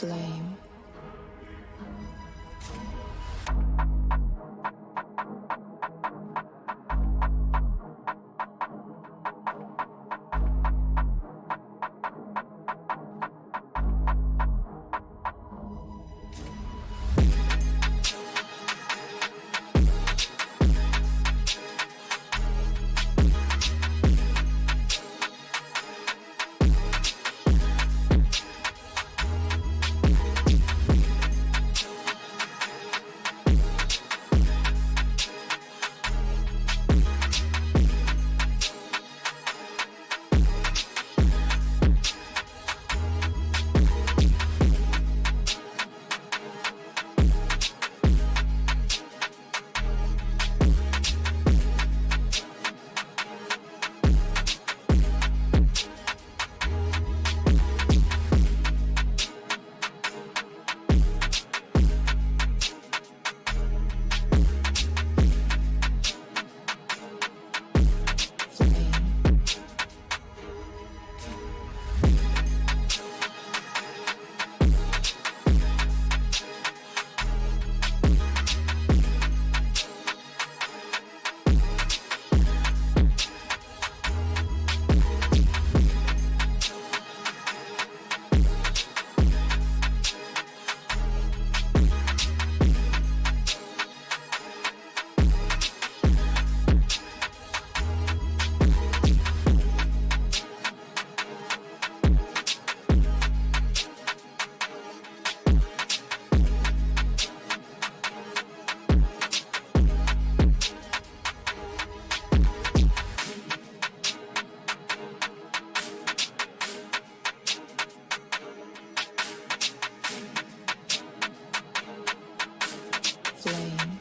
Flame. Flame.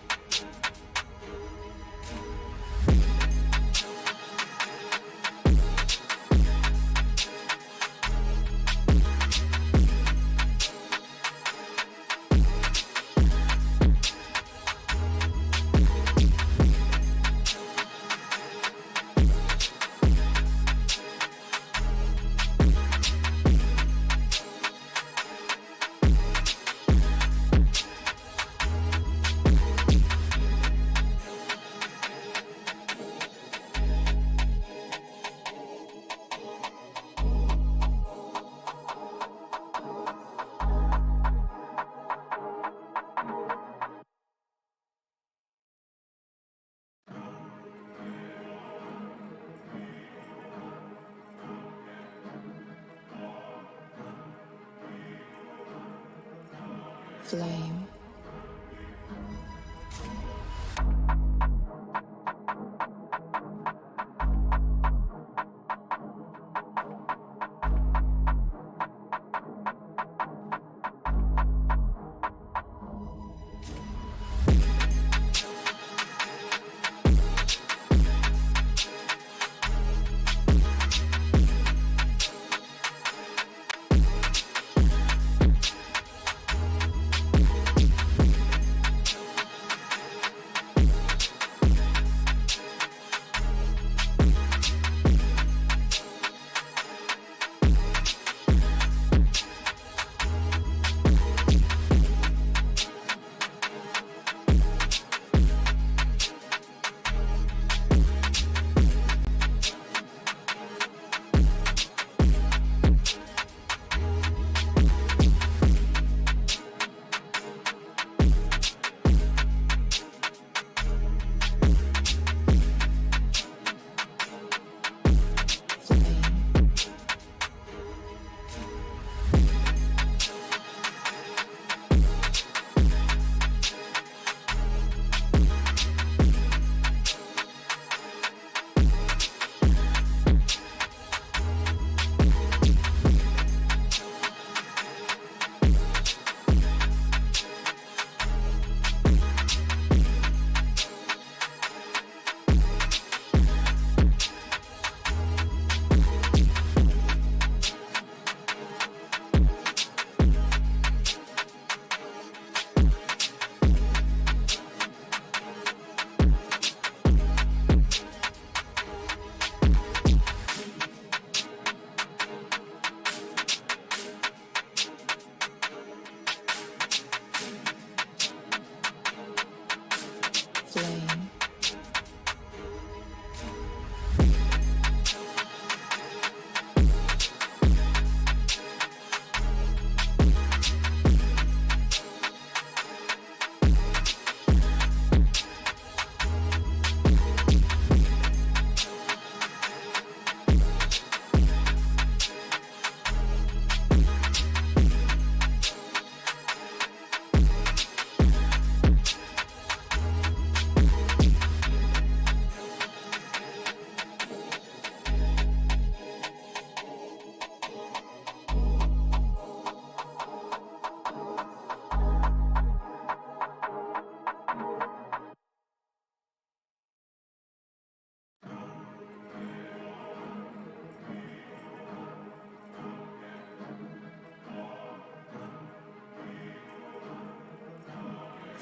Flame.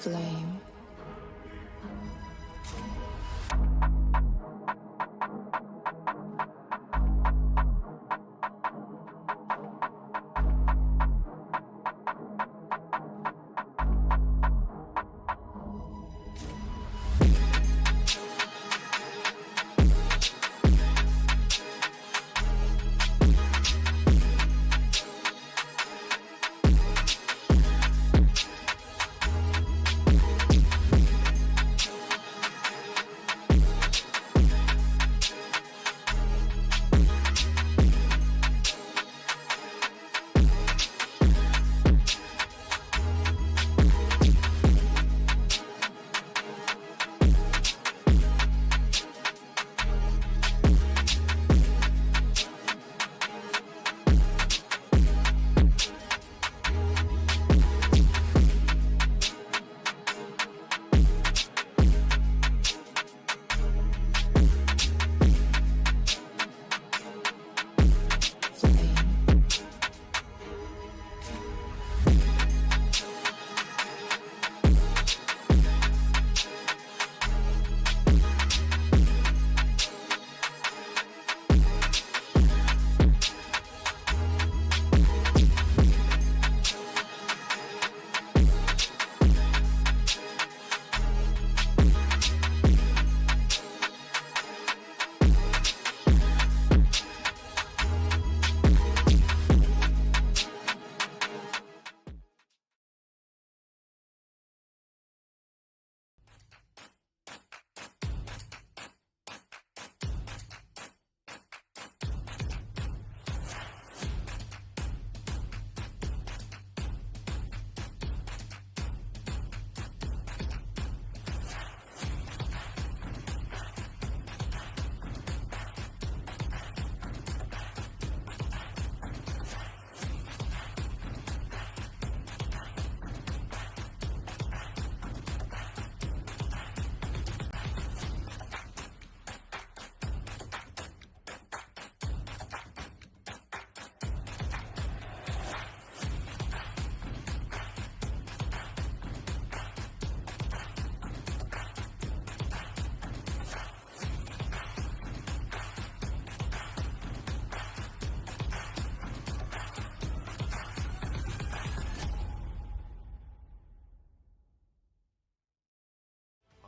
flame, flame,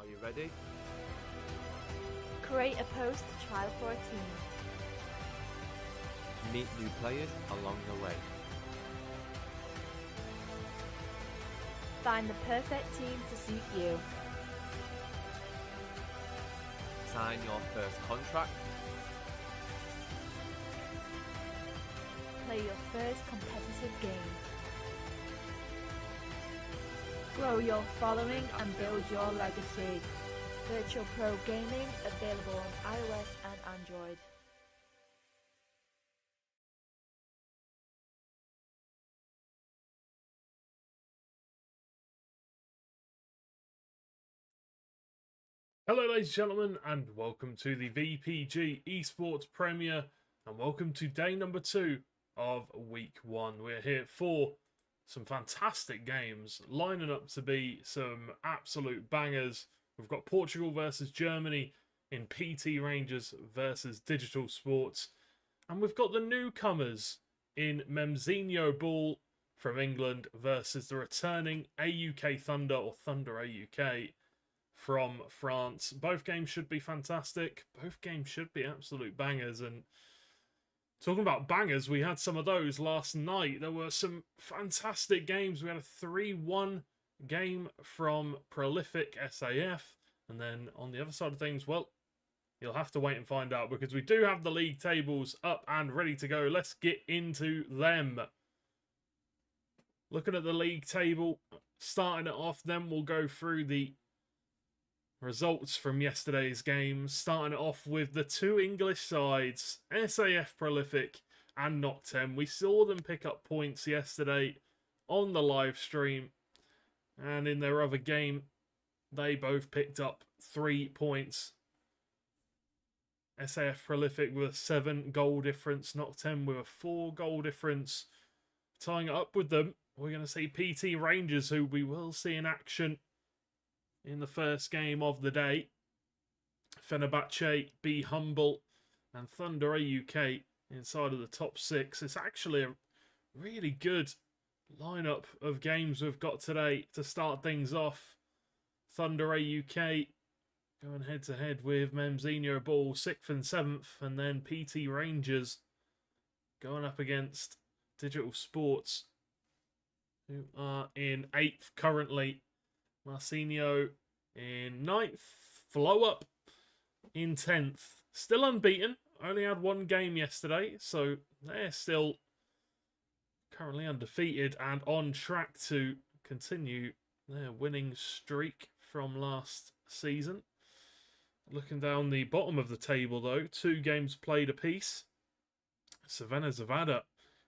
Are you ready? Create a post to trial for a team. Meet new players along the way. Find the perfect team to suit you. Sign your first contract. Play your first competitive game. Grow your following and build your legacy. Virtual Pro Gaming available on iOS and Android. Hello ladies and gentlemen, and welcome to the VPG Esports Premier, and welcome to day number 2 of week 1. We're here for some fantastic games, lining up to be some absolute bangers. We've got Portugal versus Germany in PT Rangers versus Digital Sports, and we've got the newcomers in Memzinhoball from England versus the returning AUK Thunder, or Thunder AUK, from France. Both games should be fantastic. Both games should be absolute bangers. And talking about bangers, we had some of those last night. There were some fantastic games. We had a 3-1 game from Prolific SAF. And then on the other side of things, well, you'll have to wait and find out, because we do have the league tables up and ready to go. Let's get into them. Looking at the league table, starting it off, then we'll go through the results from yesterday's games, starting it off with the two English sides, SAF Prolific and Noctem. We saw them pick up points yesterday on the live stream, and in their other game, they both picked up 3 points. SAF Prolific with a 7 goal difference, Noctem with a 4 goal difference. Tying it up with them, we're going to see PT Rangers, who we will see in action in the first game of the day. Fenerbahce, Be Humble, and Thunder AUK inside of the top 6. It's actually a really good lineup of games we've got today to start things off. Thunder AUK going head to head with Memzinhoball 6th and 7th, and then PT Rangers going up against Digital Sports, who are in 8th currently. Marcinho in 9th. Flow Up in 10th. Still unbeaten. Only had one game yesterday, so they're still currently undefeated and on track to continue their winning streak from last season. Looking down the bottom of the table, though, 2 games played apiece. Savannah Zavada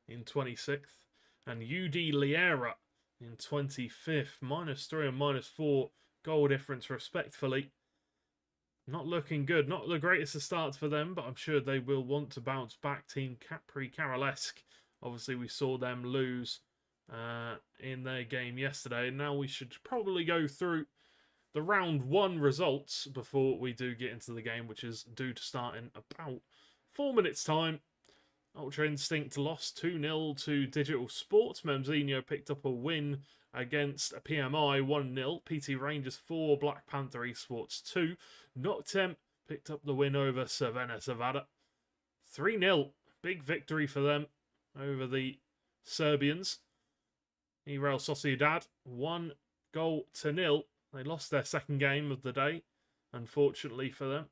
in 26th and UD Liera in 25th. -3 and -4 goal difference, respectfully. Not looking good. Not the greatest of starts for them, but I'm sure they will want to bounce back. Team Capri Carolesque. Obviously, we saw them lose in their game yesterday. And now we should probably go through the round 1 results before we do get into the game, which is due to start in about 4 minutes' time. Ultra Instinct lost 2-0 to Digital Sports. Memzinho picked up a win against a PMI 1-0. PT Rangers 4, Black Panther Esports 2. Noctem picked up the win over Savannah Zavada 3-0. Big victory for them over the Serbians. Real Sociedad 1-0. They lost their second game of the day, unfortunately for them.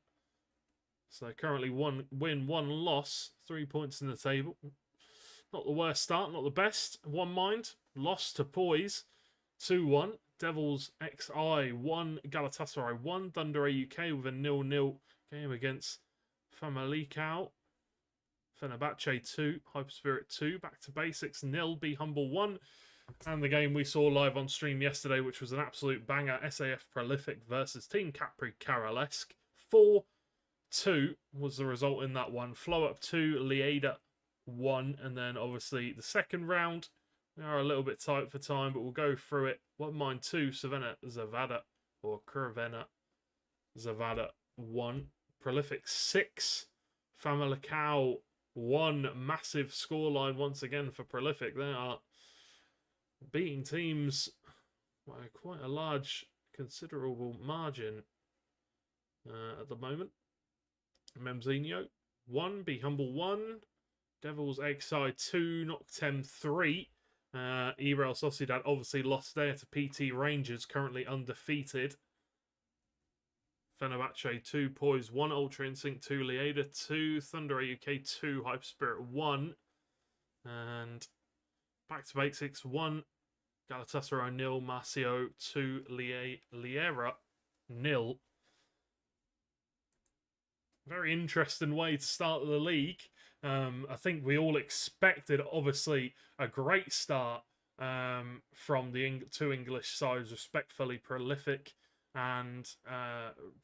So currently 1 win, 1 loss, 3 points in the table. Not the worst start, not the best. One Mind lost to Poise 2-1. Devils XI 1, Galatasaray 1. Thunder AUK with a 0-0 game against Famalicão. Fenerbahce 2, Hyperspirit 2. Back to Basics 0, Be Humble 1. And the game we saw live on stream yesterday, which was an absolute banger. SAF Prolific versus Team Capri Carolesque 4-2 was the result in that one. Flow Up 2, Lieda 1. And then obviously the second round, we are a little bit tight for time, but we'll go through it. One Mind 2, Savannah Zavada, or Crvena Zavada 1. Prolific 6, Famalicão 1. Massive scoreline once again for Prolific. They are beating teams by quite a large, considerable margin at the moment. Memzinho 1, Be Humble 1, Devils XI 2, Noctem 3. Real Sociedad obviously lost there to PT Rangers, currently undefeated. Fenerbahce 2, Poise 1, Ultra Instinct 2, Lieda 2, Thunder AUK 2, Hyperspirit 1. And back to Basics 1, Galatasaray 0, Marcio 2, Liera 0. Very interesting way to start the league. I think we all expected, obviously, a great start from the 2 English sides, respectfully. Prolific and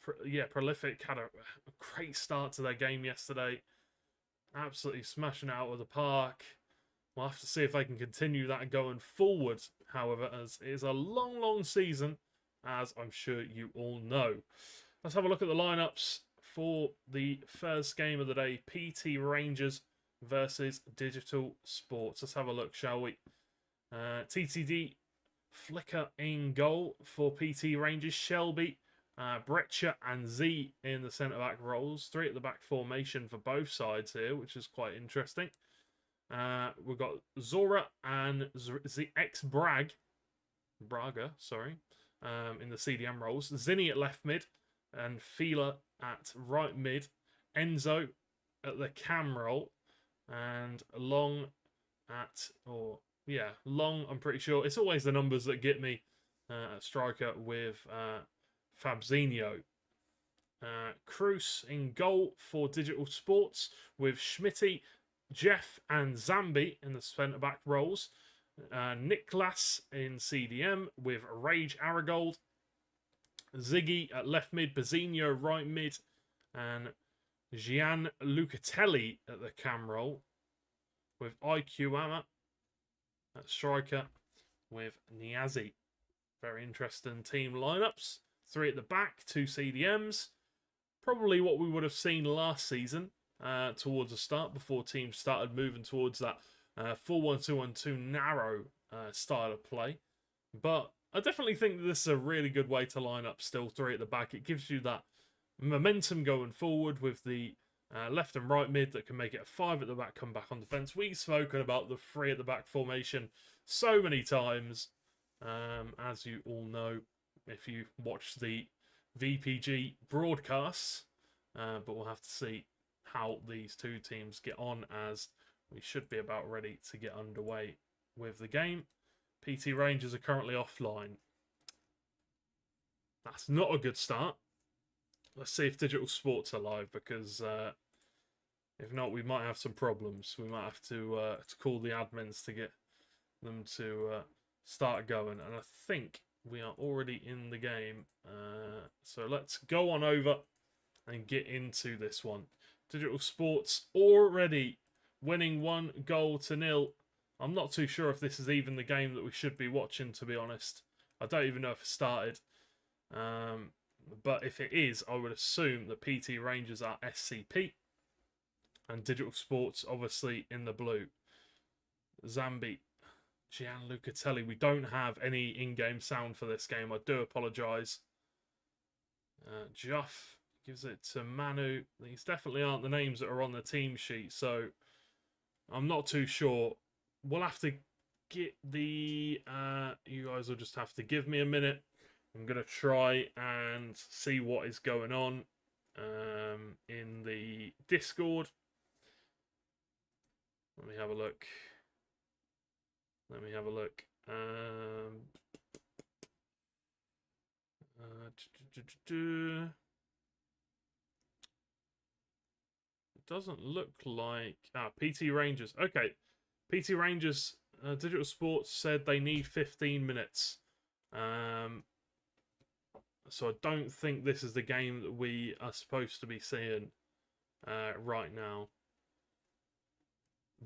Prolific had a great start to their game yesterday. Absolutely smashing it out of the park. We'll have to see if they can continue that going forward, however, as it is a long, long season, as I'm sure you all know. Let's have a look at the lineups for the first game of the day. PT Rangers versus Digital Sports. Let's have a look, shall we? TTD Flicker in goal for PT Rangers. Shelby, Breccia and Z in the centre-back roles. 3 at the back formation for both sides here, which is quite interesting. We've got Zora and ZX Braga, in the CDM roles. Zinni at left mid and Fila at right mid. Enzo at the cam role and Long at, Long, I'm pretty sure. It's always the numbers that get me at striker with Fabzinho. Cruz in goal for Digital Sports with Schmitty, Jeff and Zambi in the centre-back roles. Niklas in CDM with Rage Aragold. Ziggy at left mid, Bazzinho right mid, and Gian Lucatelli at the cam role with IQ Ama at striker with Niazi. Very interesting team lineups. 3 at the back, 2 CDMs. Probably what we would have seen last season towards the start, before teams started moving towards that 4-1-2-1-2 narrow style of play. But I definitely think that this is a really good way to line up still 3 at the back. It gives you that momentum going forward with the left and right mid that can make it a 5 at the back, come back on defence. We've spoken about the 3 at the back formation so many times, as you all know, if you watch the VPG broadcasts. But we'll have to see how these two teams get on, as we should be about ready to get underway with the game. PT Rangers are currently offline. That's not a good start. Let's see if Digital Sports are live, because if not, we might have some problems. We might have to call the admins to get them to start going. And I think we are already in the game. So let's go on over and get into this one. Digital Sports already winning 1-0. I'm not too sure if this is even the game that we should be watching, to be honest. I don't even know if it started. But if it is, I would assume that PT Rangers are SCP. And Digital Sports, obviously, in the blue. Zambi, Gianluca Telli. We don't have any in-game sound for this game. I do apologise. Juff gives it to Manu. These definitely aren't the names that are on the team sheet, so I'm not too sure. We'll have to get the... you guys will just have to give me a minute. I'm going to try and see what is going on in the Discord. Let me have a look. It doesn't look like... PT Rangers. Okay. PT Rangers, Digital Sports said they need 15 minutes. So I don't think this is the game that we are supposed to be seeing right now.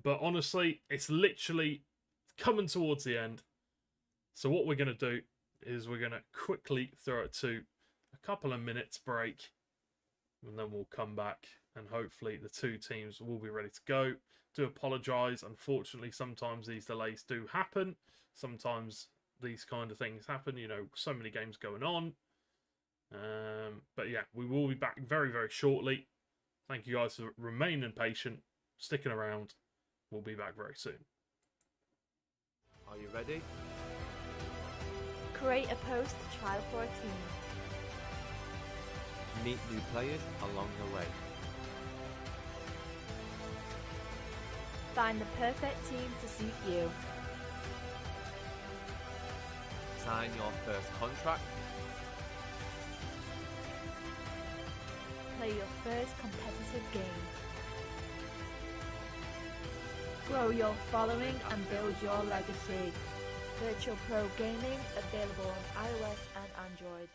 But honestly, it's literally coming towards the end. So what we're going to do is we're going to quickly throw it to a couple of minutes break. And then we'll come back and hopefully the two teams will be ready to go. Do apologise. Unfortunately, sometimes these delays do happen. Sometimes these kind of things happen. You know, so many games going on. But yeah, we will be back very, very shortly. Thank you guys for remaining patient, sticking around. We'll be back very soon. Are you ready? Create a post to trial for a team. Meet new players along the way. Find the perfect team to suit you. Sign your first contract. Play your first competitive game. Grow your following and build your legacy. Virtual Pro Gaming available on iOS and Android.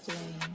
flame,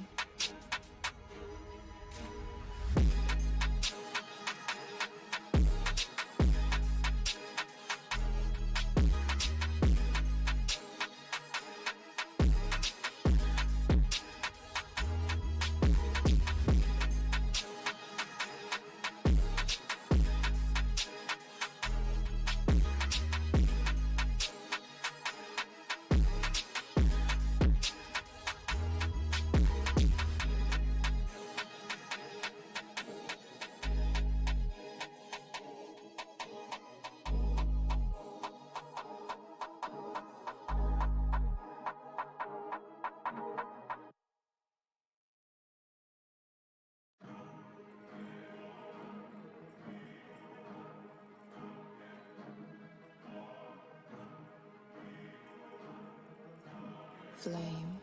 flame, flame,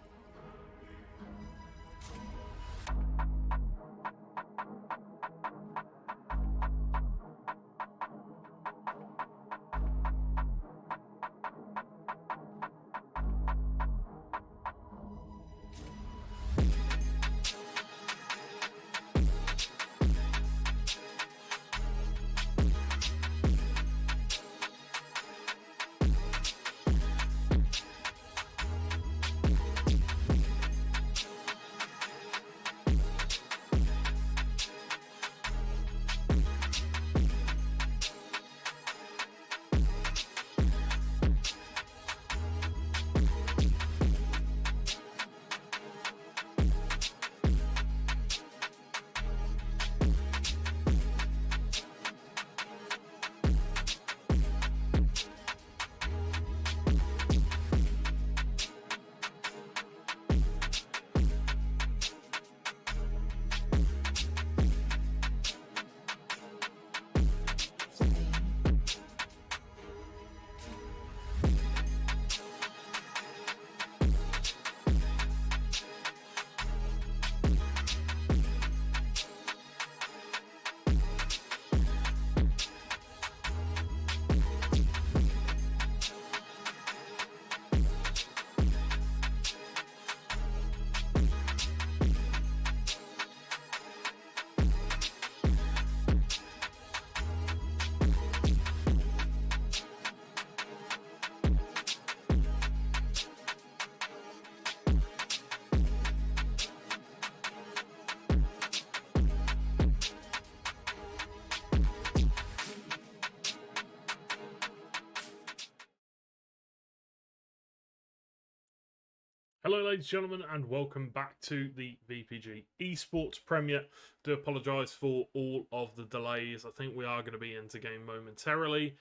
Hello, ladies and gentlemen, and welcome back to the VPG Esports Premier. Do apologise for all of the delays. I think we are going to be into game momentarily.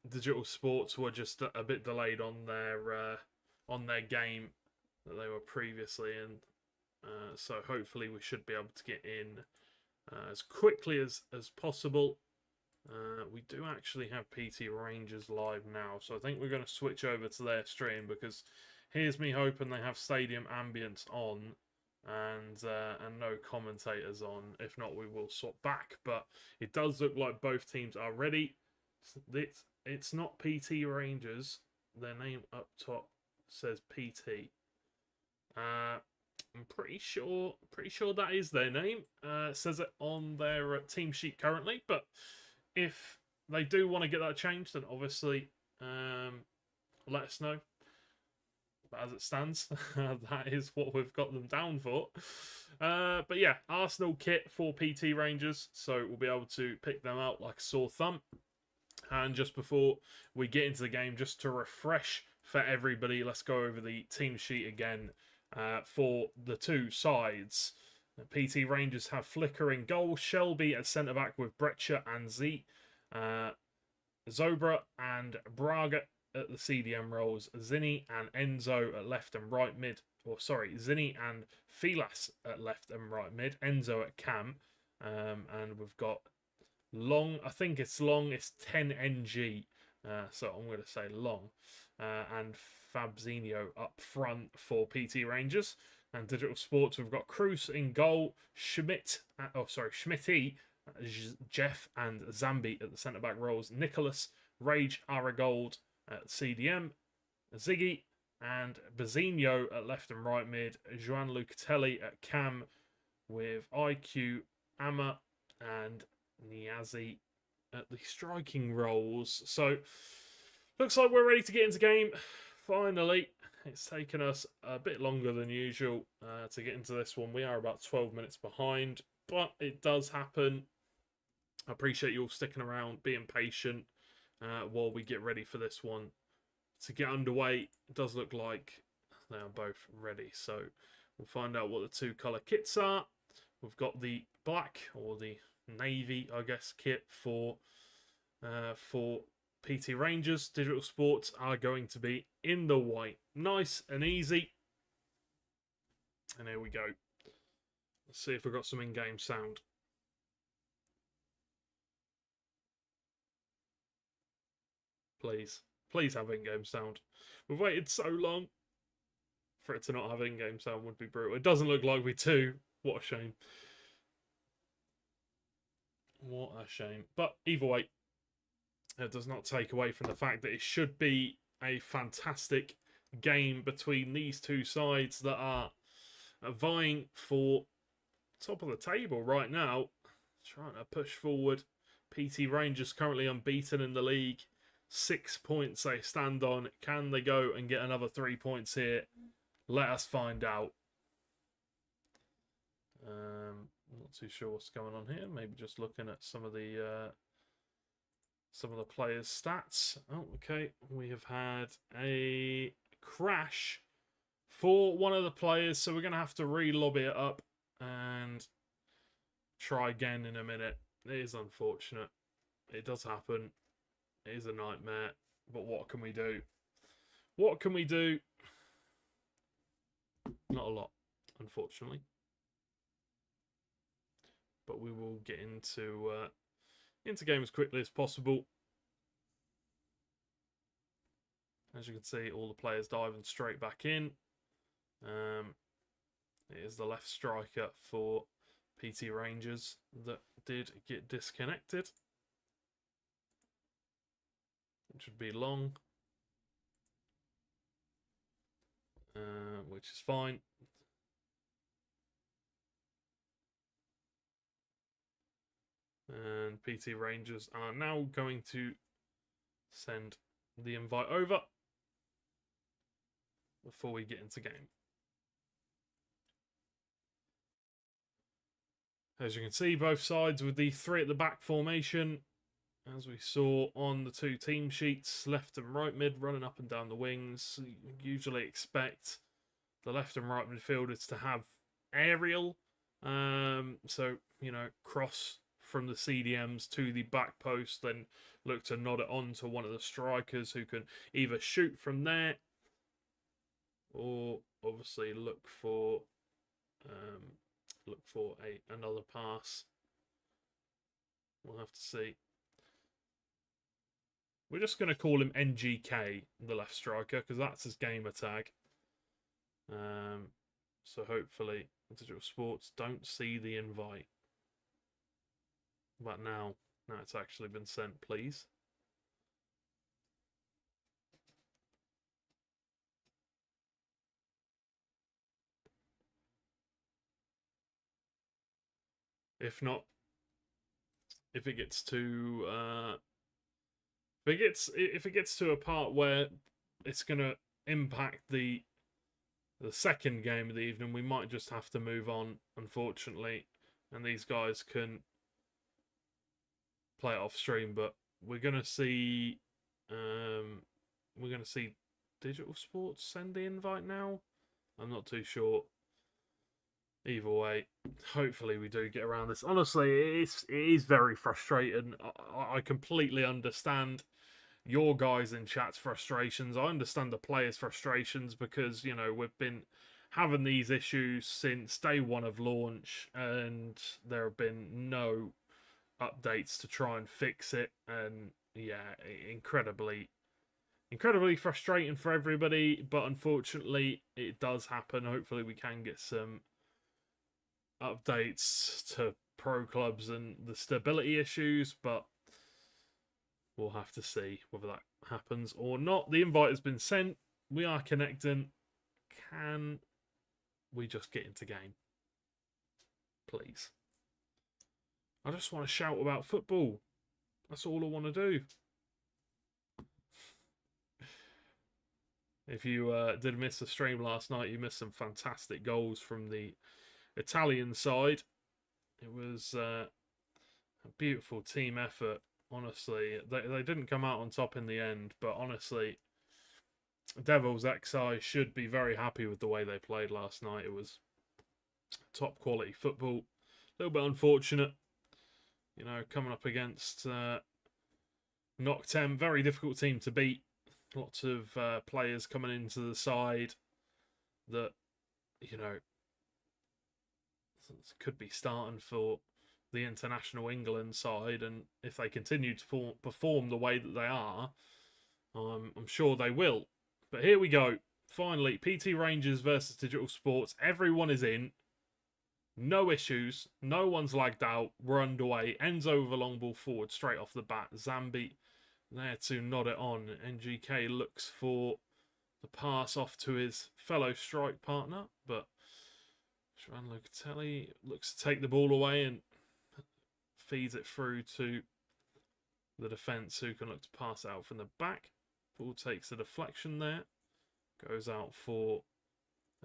Digital Sports were just a bit delayed on their game that they were previously in, so hopefully we should be able to get in as quickly as possible. We do actually have PT Rangers live now, so I think we're going to switch over to their stream, because here's me hoping they have stadium ambience on and no commentators on. If not, we will swap back, but it does look like both teams are ready. It's not PT Rangers. Their name up top says PT. I'm pretty sure that is their name. It says it on their team sheet currently, but if they do want to get that changed, then obviously let us know. But as it stands, that is what we've got them down for. But yeah, Arsenal kit for PT Rangers, so we'll be able to pick them out like a sore thumb. And just before we get into the game, just to refresh for everybody, let's go over the team sheet again for the two sides. PT Rangers have Flicker in goal, Shelby at centre-back with Brecha and Z, Zobra and Braga at the CDM roles, Zinni and Enzo at left and right mid, Zinni and Filas at left and right mid, Enzo at cam, and we've got Long, I think it's Long, it's 10NG, so I'm going to say Long, and Fabzinho up front for PT Rangers. And Digital Sports, we've got Cruz in goal, Schmitty, Jeff and Zambi at the centre-back roles, Nicholas, Rage, Aragold at CDM, Ziggy, and Bazinho at left and right mid, Joan Lucatelli at cam with IQ, Amma and Niazi at the striking roles. So, looks like we're ready to get into game. Finally, it's taken us a bit longer than usual to get into this one. We are about 12 minutes behind, but it does happen. I appreciate you all sticking around, being patient while we get ready for this one to get underway. It does look like they are both ready, so we'll find out what the two colour kits are. We've got the black, or the navy, I guess, kit for PT Rangers. Digital Sports are going to be in the white. Nice and easy. And here we go. Let's see if we've got some in-game sound. Please. Please have in-game sound. We've waited so long. For it to not have in-game sound would be brutal. It doesn't look like we do. What a shame. What a shame. But either way, it does not take away from the fact that it should be a fantastic game between these two sides that are vying for top of the table right now. Trying to push forward. PT Rangers currently unbeaten in the league. 6 points they stand on. Can they go and get another 3 points here? Let us find out. I'm not too sure what's going on here. Maybe just looking at some of the players' stats. Oh, okay. We have had a crash for one of the players, so we're going to have to re-lobby it up and try again in a minute. It is unfortunate. It does happen. It is a nightmare. But what can we do? What can we do? Not a lot, unfortunately. But we will get into game as quickly as possible. As you can see, all the players diving straight back in. It is the left striker for PT Rangers that did get disconnected, which would be long, which is fine. And PT Rangers are now going to send the invite over before we get into game. As you can see, both sides with the 3 at the back formation, as we saw on the 2 team sheets, left and right mid running up and down the wings. You usually expect the left and right midfielders to have aerial, so, you know, cross from the CDMs to the back post, then look to nod it on to one of the strikers who can either shoot from there or obviously look for another pass. We'll have to see. We're just going to call him NGK, the left striker, because that's his gamer tag. So hopefully Digital Sports don't see the invite. But now it's actually been sent, please. If not, if it gets to if it gets to a part where it's gonna impact the second game of the evening, we might just have to move on, unfortunately, and these guys can play it off stream. But we're gonna see Digital Sports send the invite now. I'm not too sure. Either way, hopefully we do get around this. Honestly, it is very frustrating. I completely understand your guys in chat's frustrations. I understand the players' frustrations because, you know, we've been having these issues since day one of launch and there have been no updates to try and fix it. And yeah, incredibly frustrating for everybody, but unfortunately it does happen. Hopefully we can get some updates to pro clubs and the stability issues, but we'll have to see whether that happens or not. The invite has been sent. We are connecting. Can we just get into game? Please. I just want to shout about football. That's all I want to do. If you did miss the stream last night, you missed some fantastic goals from the Italian side. It was a beautiful team effort, honestly. They didn't come out on top in the end, but honestly, Devils XI should be very happy with the way they played last night. It was top quality football. A little bit unfortunate, you know, coming up against Noctem. Very difficult team to beat. Lots of players coming into the side that, you know, could be starting for the international England side. And if they continue to perform the way that they are, I'm sure they will. But here we go. Finally, PT Rangers versus Digital Sports. Everyone is in. No issues. No one's lagged out. We're underway. Enzo with a long ball forward straight off the bat. Zambi there to nod it on. NGK looks for the pass off to his fellow strike partner, but Joan Locatelli looks to take the ball away and feeds it through to the defence, who can look to pass it out from the back. Ball takes a deflection there. Goes out for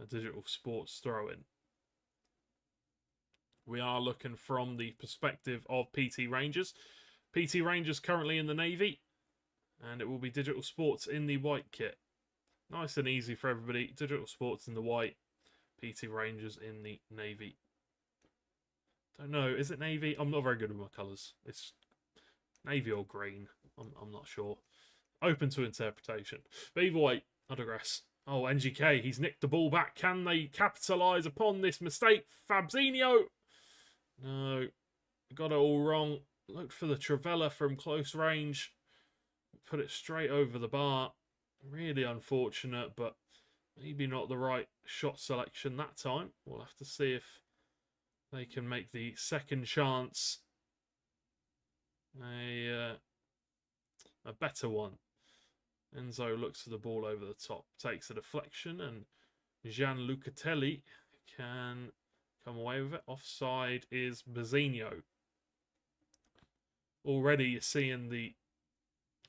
a Digital Sports throw-in. We are looking from the perspective of PT Rangers. PT Rangers currently in the navy, and it will be Digital Sports in the white kit. Nice and easy for everybody. Digital Sports in the white, PT Rangers in the navy. Don't know, is it navy? I'm not very good with my colours. It's navy or green. I'm not sure. Open to interpretation. But either way, I digress. Oh, NGK, he's nicked the ball back. Can they capitalise upon this mistake? Fabzinho! No, got it all wrong. Looked for the Trivella from close range. Put it straight over the bar. Really unfortunate, but maybe not the right shot selection that time. We'll have to see if they can make the second chance a better one. Enzo looks for the ball over the top, takes a deflection, and Gian Lucatelli can come away with it. Offside is Memzinhoball. Already you're seeing the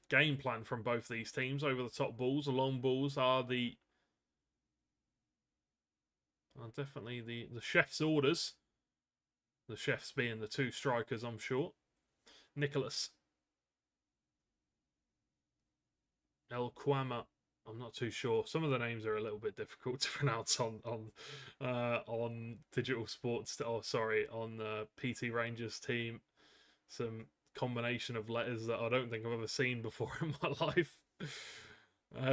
game plan from both these teams. Over the top balls, the long balls are definitely the chef's orders. The chefs being the two strikers, I'm sure. Nicholas. El Kwama. I'm not too sure. Some of the names are a little bit difficult to pronounce on Digital Sports. Oh, sorry, on the PT Rangers team. Some combination of letters that I don't think I've ever seen before in my life.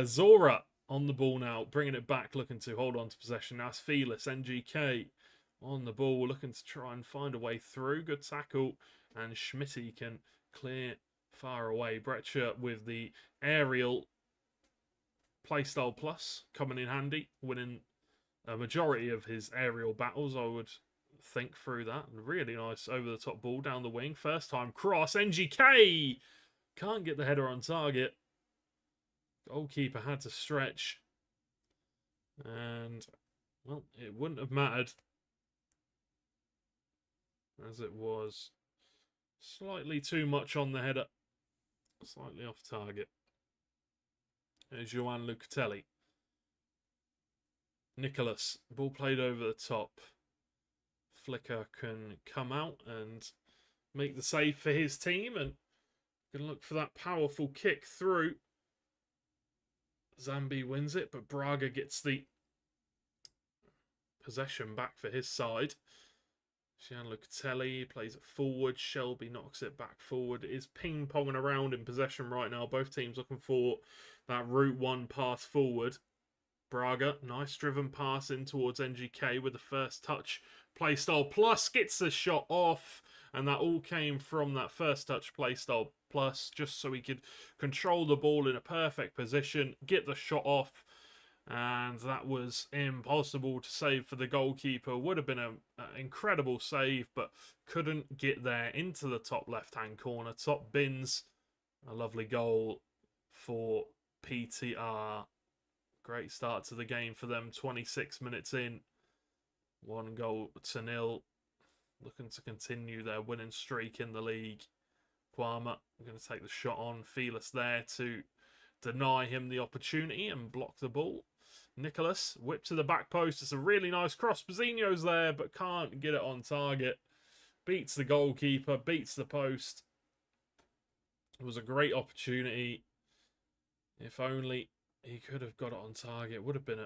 Zora on the ball now, bringing it back, looking to hold on to possession. Now it's Felis, NGK on the ball, looking to try and find a way through. Good tackle, and Schmitty can clear far away. Bretcher with the aerial playstyle plus coming in handy, winning a majority of his aerial battles, I would think, through that. Really nice over the top ball down the wing. First time cross. NGK can't get the header on target. Goalkeeper had to stretch, and well, it wouldn't have mattered, as it was slightly too much on the header, slightly off target. There's Joan Lucatelli. Nicholas, ball played over the top. Flicker can come out and make the save for his team, and can look for that powerful kick through. Zambi wins it, but Braga gets the possession back for his side. Gian Lucatelli plays it forward. Shelby knocks it back forward. It is ping-ponging around in possession right now. Both teams looking for that route one pass forward. Braga, nice driven pass in towards NGK with the first touch. Playstyle plus gets the shot off. And that all came from that first touch playstyle plus, just so he could control the ball in a perfect position, get the shot off. And that was impossible to save for the goalkeeper. Would have been an incredible save, but couldn't get there into the top left-hand corner. Top bins. A lovely goal for PTR. great start to the game for them. 26 minutes in, 1-0. Looking to continue their winning streak in the league. Kwama going to take the shot on. Fearless there to deny him the opportunity and block the ball. Nicholas whip to the back post. It's a really nice cross. Memzinhoball's there but can't get it on target. Beats the goalkeeper, beats the post. It was a great opportunity. If only he could have got it on target. Would have been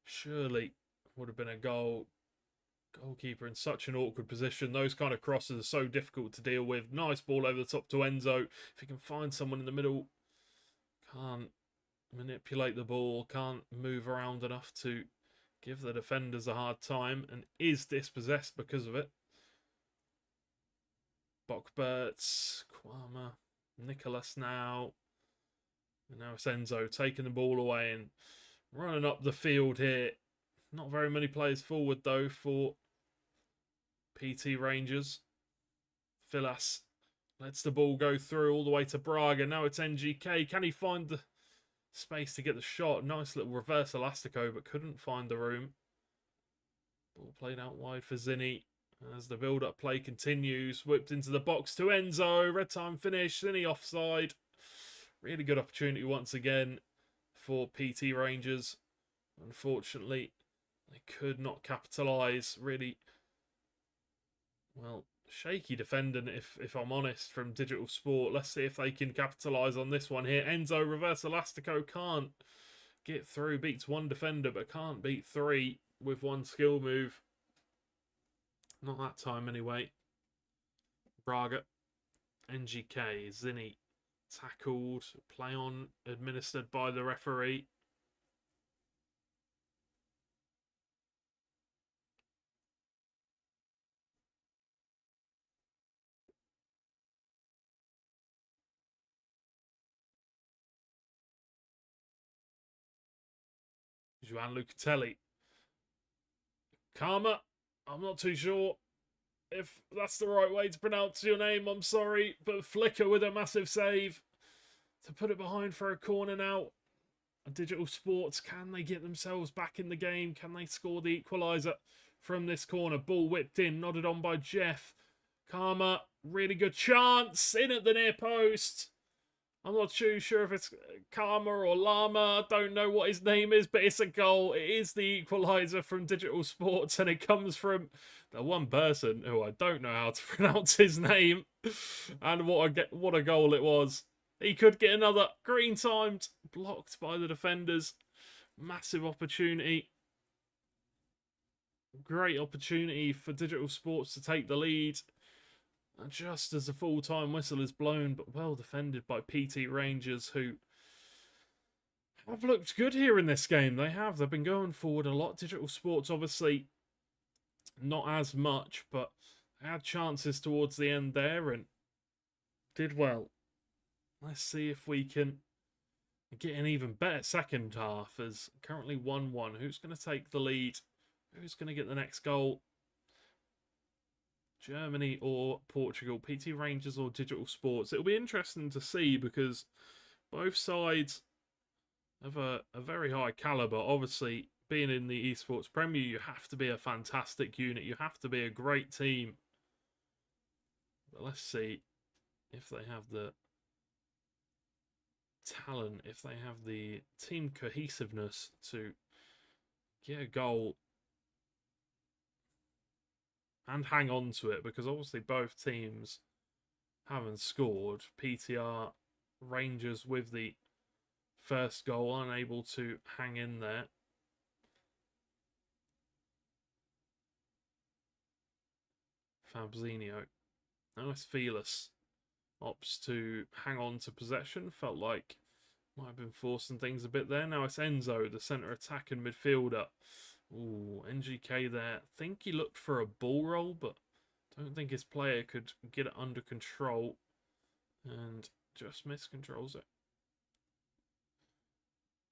surely would have been a goal. Goalkeeper in such an awkward position. Those kind of crosses are so difficult to deal with. Nice ball over the top to Enzo. If he can find someone in the middle, can't manipulate the ball, can't move around enough to give the defenders a hard time, and is dispossessed because of it. Bokberts, Kwama, Nicholas now. And now it's Enzo taking the ball away and running up the field here. Not very many players forward, though, for PT Rangers. Filas lets the ball go through all the way to Braga. Now it's NGK. Can he find the space to get the shot? Nice little reverse elastico, but couldn't find the room. Ball played out wide for Zinni. As the build-up play continues, whipped into the box to Enzo. Red time finish. Zinni offside. Really good opportunity once again for PT Rangers. Unfortunately, they could not capitalise. Really, well, shaky defending, if I'm honest, from Digital Sport. Let's see if they can capitalise on this one here. Enzo, reverse elastico, can't get through. Beats one defender, but can't beat three with one skill move. Not that time, anyway. Braga, NGK, Zinni, tackled, play on, administered by the referee. Juan Lucatelli. Karma, I'm not too sure if that's the right way to pronounce your name, I'm sorry, but Flicker with a massive save to put it behind for a corner now. Digital Sports, can they get themselves back in the game? Can they score the equaliser from this corner? Ball whipped in, nodded on by Jeff. Karma, really good chance, in at the near post. I'm not too sure if it's Karma or Lama. I don't know what his name is, but it's a goal. It is the equaliser from Digital Sports, and it comes from the one person who I don't know how to pronounce his name. And what a goal it was. He could get another. Green timed, blocked by the defenders. Massive opportunity. Great opportunity for Digital Sports to take the lead. Just as the full-time whistle is blown, but well defended by PT Rangers, who have looked good here in this game. They have. They've been going forward a lot. Digital Sports, obviously, not as much, but had chances towards the end there and did well. Let's see if we can get an even better second half, as currently 1-1. Who's going to take the lead? Who's going to get the next goal? Germany or Portugal, PT Rangers or Digital Sports. It'll be interesting to see because both sides have a very high caliber. Obviously, being in the Esports Premier, you have to be a fantastic unit. You have to be a great team. But let's see if they have the talent, if they have the team cohesiveness to get a goal and hang on to it, because obviously both teams haven't scored. PTR Rangers with the first goal, unable to hang in there. Fabzinho. Now it's Fearless. Opts to hang on to possession. Felt like might have been forcing things a bit there. Now it's Enzo, the centre attack and midfielder. Ooh, NGK there. I think he looked for a ball roll, but don't think his player could get it under control. And just miscontrols it.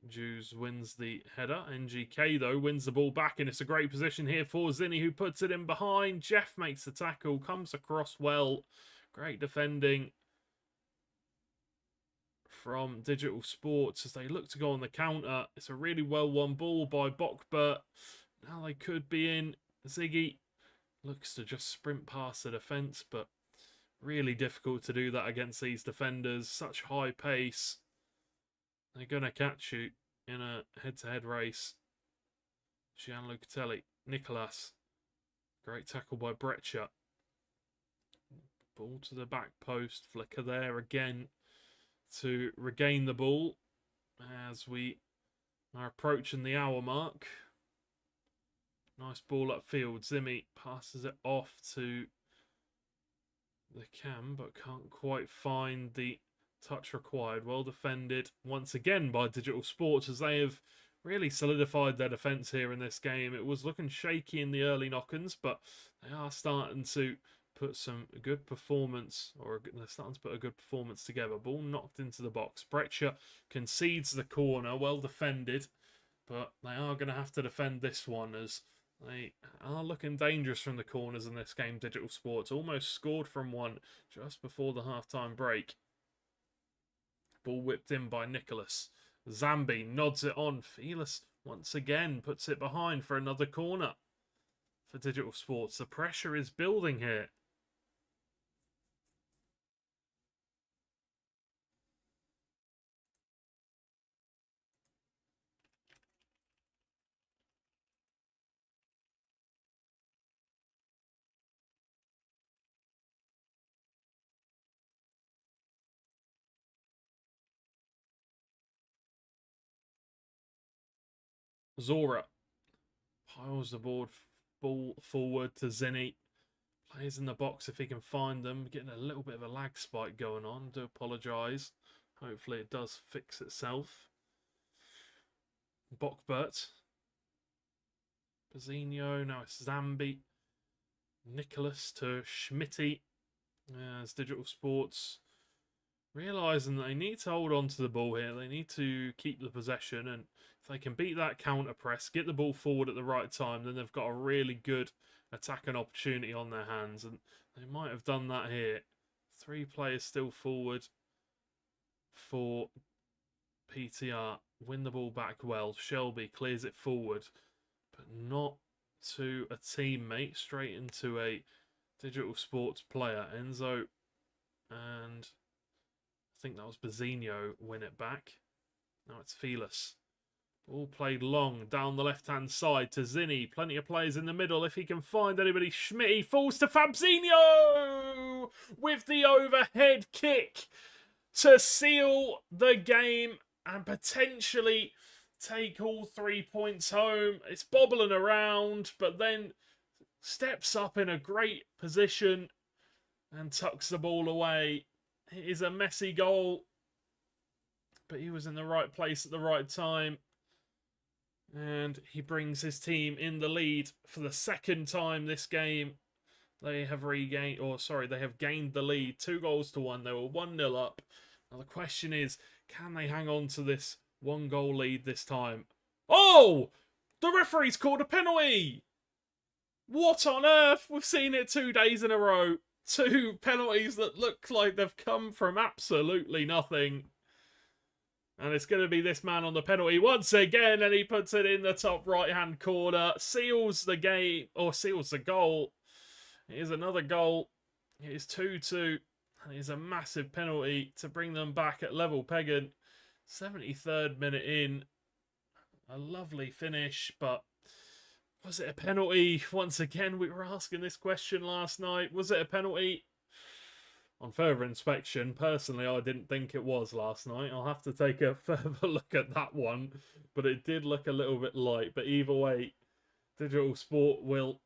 Jews wins the header. NGK, though, wins the ball back, and it's a great position here for Zinni, who puts it in behind. Jeff makes the tackle, comes across well. Great defending from Digital Sports as they look to go on the counter. It's a really well won ball by Bokbert. Now they could be in. Ziggy looks to just sprint past the defence, but really difficult to do that against these defenders. Such high pace. They're going to catch you in a head-to-head race. Gianluca Nicolas. Great tackle by Breccia. Ball to the back post. Flicker there again to regain the ball as we are approaching the hour mark. Nice ball upfield. Zimmy passes it off to the cam, but can't quite find the touch required. Well defended once again by Digital Sports as they have really solidified their defence here in this game. It was looking shaky in the early knock-ins, but they are starting to put some good performance, or they're starting to put a good performance together. Ball knocked into the box. Breccia concedes the corner. Well defended, but they are going to have to defend this one as they are looking dangerous from the corners in this game. Digital Sports almost scored from one just before the half-time break. Ball whipped in by Nicholas. Zambi nods it on. Felis once again puts it behind for another corner for Digital Sports. The pressure is building here. Zora piles the ball forward to Zenny. Plays in the box if he can find them. Getting a little bit of a lag spike going on. Do apologise. Hopefully it does fix itself. Bokbert. Pazzinho. Now it's Zambi. Nicholas to Schmitty. As Digital Sports realising that they need to hold on to the ball here. They need to keep the possession, and if they can beat that counter press, get the ball forward at the right time, then they've got a really good attacking opportunity on their hands, and they might have done that here. 3 players still forward for PTR. Win the ball back well. Shelby clears it forward, but not to a teammate. Straight into a Digital Sports player. Enzo and I think that was Bazzinho win it back. Now it's Felis. Ball played long down the left-hand side to Zinni. Plenty of players in the middle if he can find anybody. Schmitty falls to Fabzinho with the overhead kick to seal the game and potentially take all 3 points home. It's bobbling around, but then steps up in a great position and tucks the ball away. It is a messy goal, but he was in the right place at the right time. And he brings his team in the lead for the second time this game. They have regained, they have gained the lead 2-1. They were 1-0 up. Now the question is, can they hang on to this 1-goal lead this time? Oh! The referee's called a penalty! What on earth? We've seen it 2 days in a row. 2 penalties that look like they've come from absolutely nothing. And it's going to be this man on the penalty once again, and he puts it in the top right-hand corner. Seals the game, or seals the goal. It is another goal. It is 2-2. And it is a massive penalty to bring them back at level pegging. 73rd minute in. A lovely finish, but was it a penalty? Once again, we were asking this question last night. Was it a penalty? On further inspection, personally, I didn't think it was last night. I'll have to take a further look at that one. But it did look a little bit light. But either way, Digital Sport will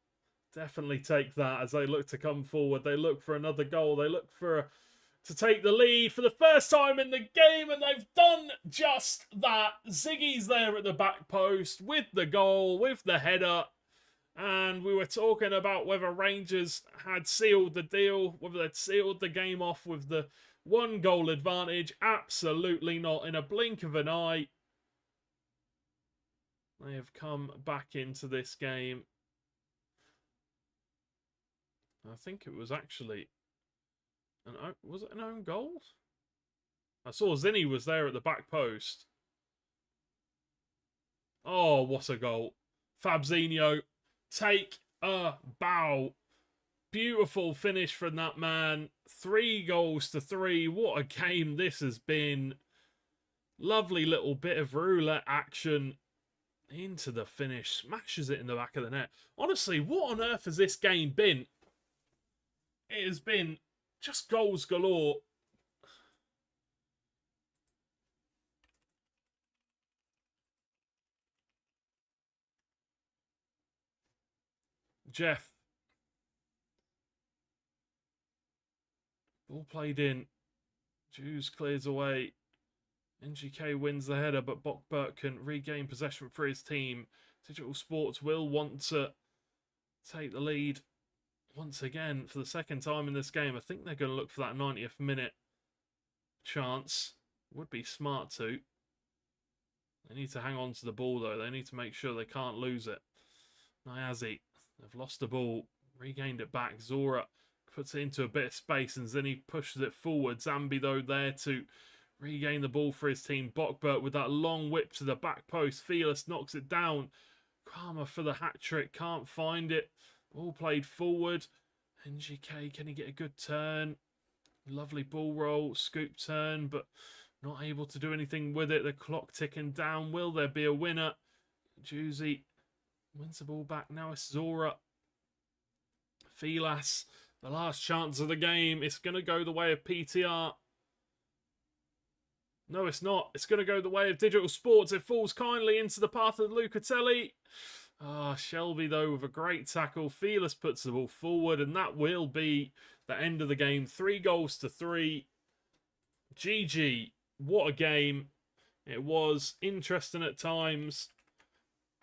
definitely take that as they look to come forward. They look for another goal. They look to take the lead for the first time in the game, and they've done just that. Ziggy's there at the back post with the goal, with the header. And we were talking about whether Rangers had sealed the deal, whether they'd sealed the game off with the 1-goal advantage. Absolutely not. In a blink of an eye, they have come back into this game. I think it was actually was it an own goal? I saw Zinni was there at the back post. Oh, what a goal. Fabzinho, take a bow. Beautiful finish from that man. 3 goals to 3. What a game this has been. Lovely little bit of roulette action into the finish. Smashes it in the back of the net. Honestly, what on earth has this game been? It has been just goals galore. Jeff. Ball played in. Jews clears away. NGK wins the header, but Bokbert can regain possession for his team. Digital Sports will want to take the lead once again for the second time in this game. I think they're going to look for that 90th minute chance. Would be smart to. They need to hang on to the ball, though. They need to make sure they can't lose it. Nyazi, they've lost the ball. Regained it back. Zora puts it into a bit of space, and then he pushes it forward. Zambi, though, there to regain the ball for his team. Bokbert with that long whip to the back post. Fearless knocks it down. Kramer for the hat-trick. Can't find it. Ball played forward. NGK, can he get a good turn? Lovely ball roll. Scoop turn, but not able to do anything with it. The clock ticking down. Will there be a winner? Juicy wins the ball back. Now it's Zora. Felas, the last chance of the game. It's going to go the way of PTR. No, it's not. It's going to go the way of Digital Sports. It falls kindly into the path of Lucatelli. Shelby, though, with a great tackle. Fearless puts the ball forward, and that will be the end of the game. 3 goals to 3. GG. What a game. It was interesting at times.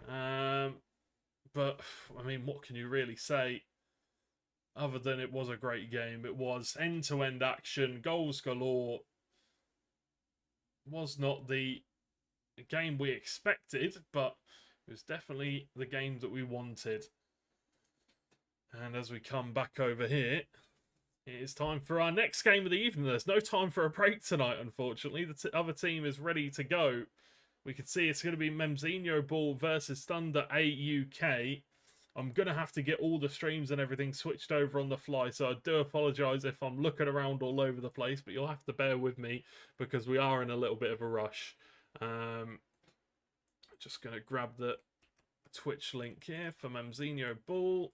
But, I mean, what can you really say? Other than it was a great game. It was end-to-end action. Goals galore. Was not the game we expected, but it was definitely the game that we wanted. And as we come back over here, it is time for our next game of the evening. There's no time for a break tonight, unfortunately. The other team is ready to go. We can see it's going to be Memzinhoball versus Thunder AUK. I'm going to have to get all the streams and everything switched over on the fly, so I do apologise if I'm looking around all over the place, but you'll have to bear with me because we are in a little bit of a rush. Just going to grab the Twitch link here for Memzinhoball.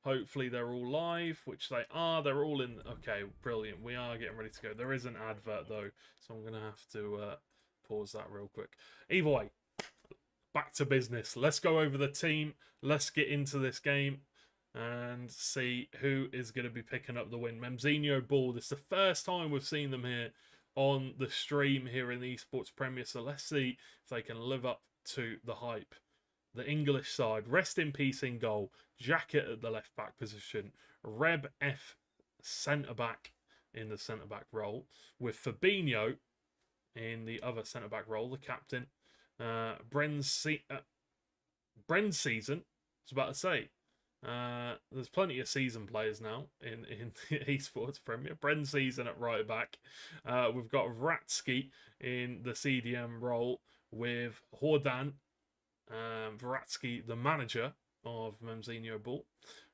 Hopefully they're all live, which they are. They're all in. Okay, brilliant. We are getting ready to go. There is an advert, though, so I'm going to have to pause that real quick. Either way, back to business. Let's go over the team. Let's get into this game and see who is going to be picking up the win. Memzinhoball. This is the first time we've seen them here on the stream here in the Esports Premier. So let's see if they can live up to the hype. The English side. Rest in peace in goal. Jacket at the left back position. Reb F centre back in the centre back role. With Fabinho in the other centre back role. The captain. Bren's season, I was about to say. There's plenty of season players now in the Esports Premier. Bren's season at right back. We've got Vratsky in the CDM role with Hordan. Vratsky, the manager of Memzinhoball.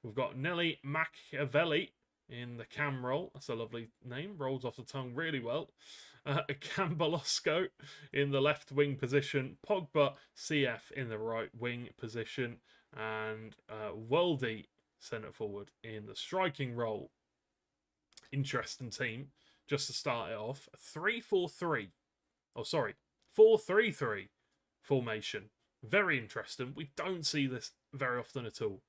We've got Nelly Machiavelli in the cam role. That's a lovely name. Rolls off the tongue really well. Cambalosco in the left wing position, Pogba CF in the right wing position, and Worldy centre forward in the striking role. Interesting team. Just to start it off, 3-4-3. Oh, sorry, 4-3-3 formation. Very interesting. We don't see this very often at all.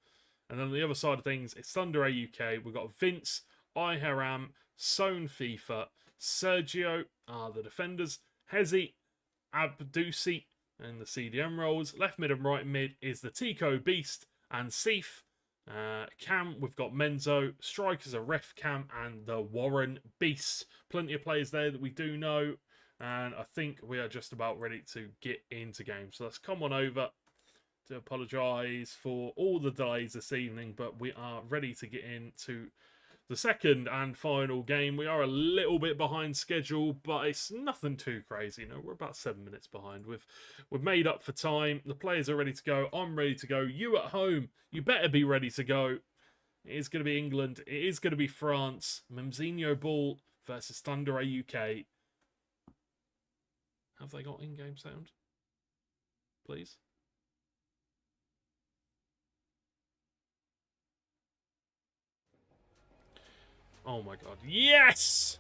And then on the other side of things, it's Thunder AUK. We've got Vince, Iharam, Sohn FIFA, Sergio are the defenders. Hezi, Abdusi in the CDM roles. Left mid and right mid is the Tico Beast and Seif. Cam, we've got Menzo. Strikers are Ref Cam and the Warren Beast. Plenty of players there that we do know. And I think we are just about ready to get into game. So let's come on over. To apologise for all the delays this evening, but we are ready to get into the second and final game. We are a little bit behind schedule, but it's nothing too crazy. You know, we're about 7 minutes behind. We've made up for time. The players are ready to go. I'm ready to go. You at home, you better be ready to go. It is going to be England. It is going to be France. Memzinhoball versus Thunder AUK. Have they got in-game sound? Please. Oh my god. Yes!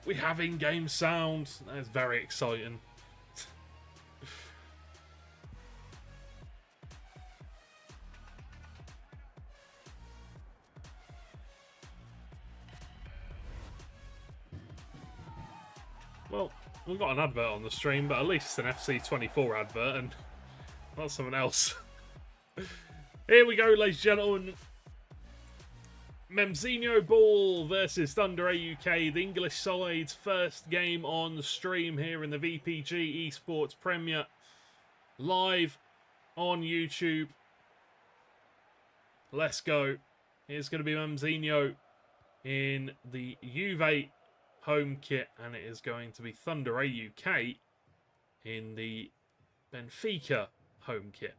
We have in-game sound. That is very exciting. Well, we've got an advert on the stream, but at least it's an FC24 advert and not something else. Here we go, ladies and gentlemen. Memzinhoball versus Thunder AUK, the English side's first game on the stream here in the VPG Esports Premier, live on YouTube. Let's go. Here's going to be Memzinho in the Juve home kit, and it is going to be Thunder AUK in the Benfica home kit.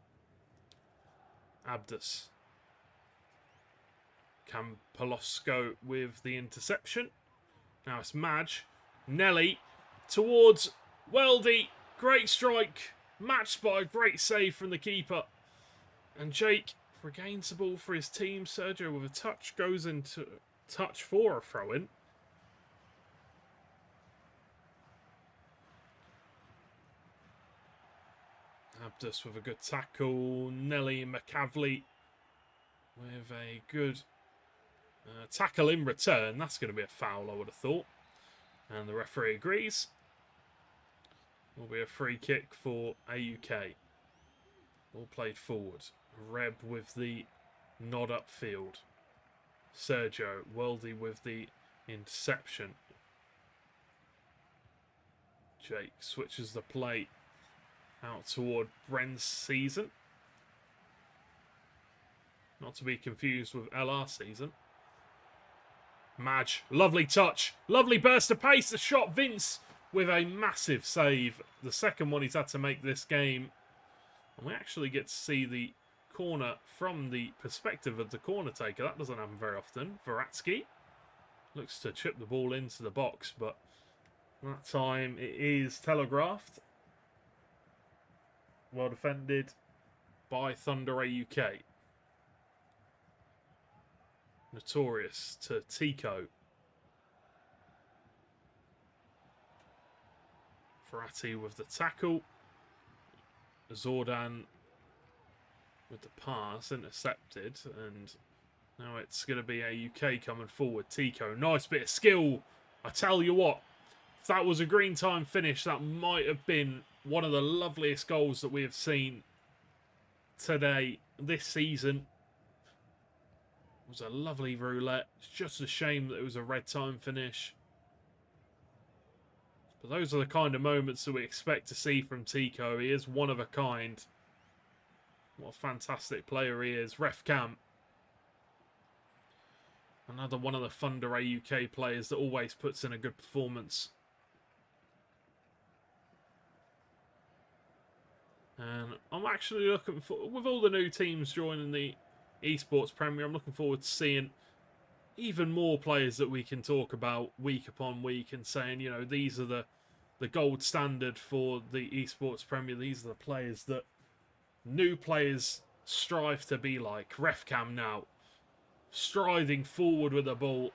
Abdus. Campolosco with the interception. Now it's Madge. Nelly towards Weldy. Great strike. Matched by a great save from the keeper. And Jake regains the ball for his team. Sergio with a touch goes into touch for a throw-in. Abdus with a good tackle. Nelly McCavley with a good tackle in return. That's going to be a foul, I would have thought. And the referee agrees. It will be a free kick for AUK. All played forward. Reb with the nod upfield. Sergio Weldy with the interception. Jake switches the play out toward Bren's season. Not to be confused with LR season. Madge, lovely touch. Lovely burst of pace. The shot, Vince with a massive save. The second one he's had to make this game. And we actually get to see the corner from the perspective of the corner taker. That doesn't happen very often. Veratsky looks to chip the ball into the box, but that time it is telegraphed. Well defended by Thunder AUK. Notorious to Tico. Ferrati with the tackle. Zordan with the pass, intercepted, and now it's going to be AUK coming forward. Tico, nice bit of skill. I tell you what, if that was a green time finish, that might have been one of the loveliest goals that we have seen today, this season. It was a lovely roulette. It's just a shame that it was a red time finish. But those are the kind of moments that we expect to see from Tico. He is one of a kind. What a fantastic player he is. Ref Cam. Another one of the Thunder AUK players that always puts in a good performance. And I'm actually looking for, with all the new teams joining the Esports Premier, I'm looking forward to seeing even more players that we can talk about week upon week and saying, you know, these are the gold standard for the Esports Premier. These are the players that new players strive to be like. Refcam now striding forward with the ball.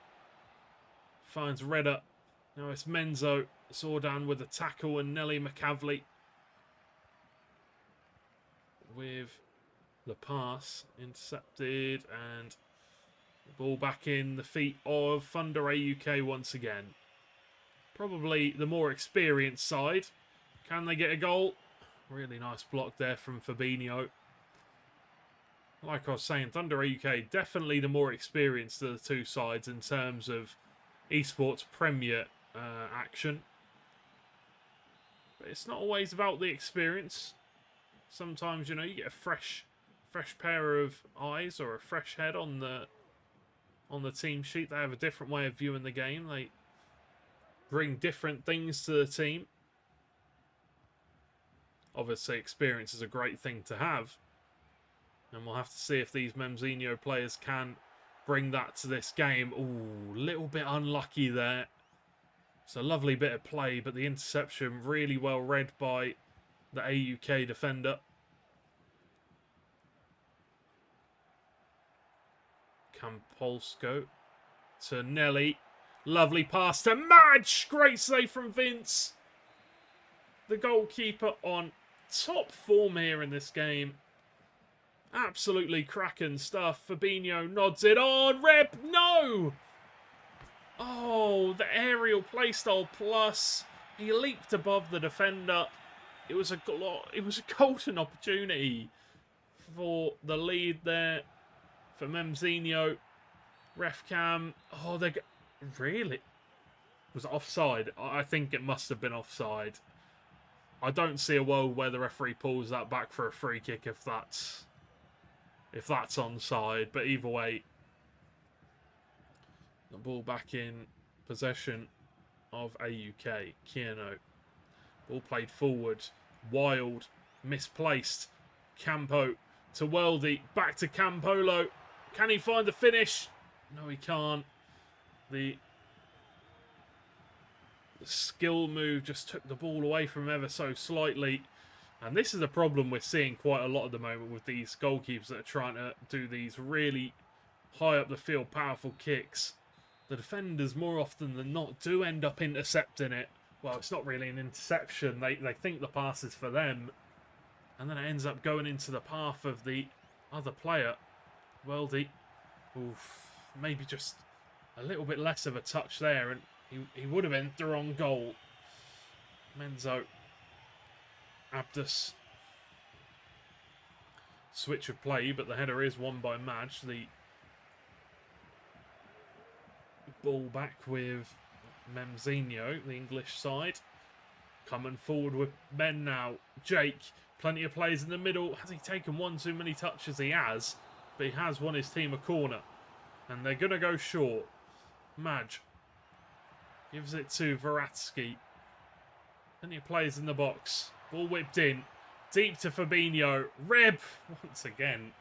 Finds Redder. Now it's Menzo. Zordan with a tackle and Nelly McCavley with the pass. Intercepted and the ball back in the feet of Thunder AUK once again. Probably the more experienced side. Can they get a goal? Really nice block there from Fabinho. Like I was saying, Thunder AUK definitely the more experienced of the two sides in terms of Esports Premier action. But it's not always about the experience. Sometimes, you know, you get a fresh fresh pair of eyes or a fresh head on the team sheet. They have a different way of viewing the game. They bring different things to the team. Obviously, experience is a great thing to have. And we'll have to see if these Memzinho players can bring that to this game. Ooh, little bit unlucky there. It's a lovely bit of play, but the interception really well read by the AUK defender. Campolsco to Nelly. Lovely pass to Madge. Great save from Vince. The goalkeeper on top form here in this game. Absolutely cracking stuff. Fabinho nods it on. Reb, no! Oh, the aerial playstyle plus. He leaped above the defender. It was a golden opportunity for the lead there for Memzinho. Ref cam. Oh, really? Was it offside? I think it must have been offside. I don't see a world where the referee pulls that back for a free kick if that's onside. But either way, the ball back in possession of AUK. Kiano. Ball played forward. Wild. Misplaced. Campo to Weldy. Back to Campolo. Can he find the finish? No, he can't. The skill move just took the ball away from him ever so slightly. And this is a problem we're seeing quite a lot at the moment with these goalkeepers that are trying to do these really high up the field powerful kicks. The defenders, more often than not, do end up intercepting it. Well, it's not really an interception. They think the pass is for them. And then it ends up going into the path of the other player. Weldy. Oof. Maybe just a little bit less of a touch there. And he would have been the wrong goal. Menzo. Abdus. Switch of play, but the header is won by Madge. The ball back with Memzinho, the English side. Coming forward with men now. Jake, plenty of players in the middle. Has he taken one too many touches? He has, but he has won his team a corner. And they're going to go short. Madge gives it to Veratsky. Plenty of players in the box. Ball whipped in. Deep to Fabinho. Reb, once again,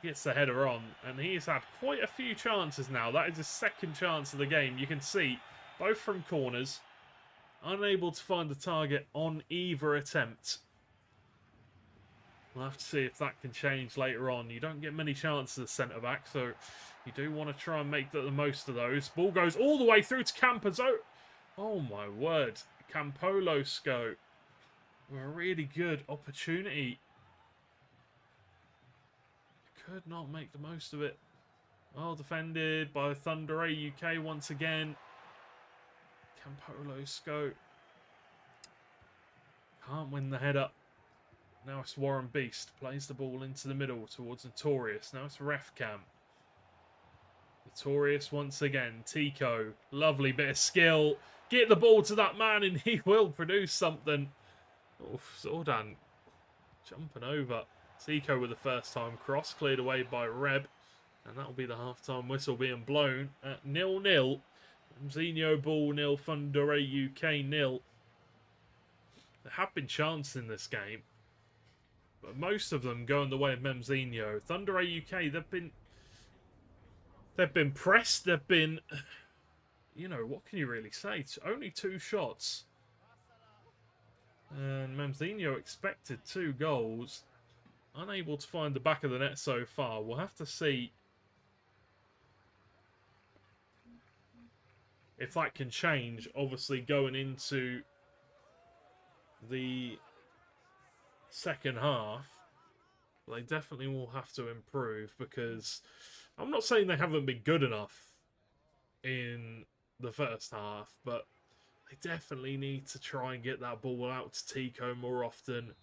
gets the header on. And he's had quite a few chances now. That is his second chance of the game. You can see, both from corners. Unable to find the target on either attempt. We'll have to see if that can change later on. You don't get many chances as centre-back, so you do want to try and make the most of those. Ball goes all the way through to Campazzo. Oh, my word. Campolosco. A really good opportunity. Could not make the most of it. Well defended by Thunder AUK once again. Campolosco. Can't win the header. Now it's Warren Beast. Plays the ball into the middle towards Notorious. Now it's Ref Cam. Notorious once again. Tico. Lovely bit of skill. Get the ball to that man and he will produce something. Oh, Zordan jumping over. Tico with the first time cross. Cleared away by Reb. And that'll be the half-time whistle being blown at 0-0. Memzinhoball Ball 0. Thunder AUK 0. There have been chances in this game. But most of them going the way of Memzinho. Thunder AUK, they've been pressed. They've been, you know, what can you really say? It's only 2 shots. And Memzinho expected 2 goals. Unable to find the back of the net so far. We'll have to see if that can change. Obviously going into the second half, they definitely will have to improve, because I'm not saying they haven't been good enough in the first half, but they definitely need to try and get that ball out to Tico more often.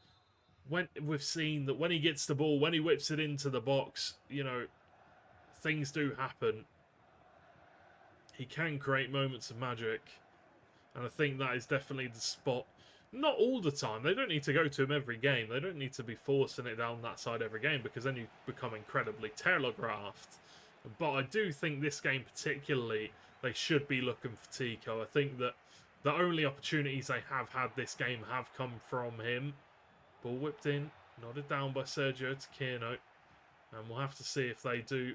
When we've seen that when he gets the ball, when he whips it into the box, you know, things do happen. He can create moments of magic, and I think that is definitely the spot Not all the time. They don't need to go to him every game. They don't need to be forcing it down that side every game, because then you become incredibly telegraphed. But I do think this game particularly, they should be looking for Tico. I think that the only opportunities they have had this game have come from him. Ball whipped in, nodded down by Sergio Taquino. And we'll have to see if they do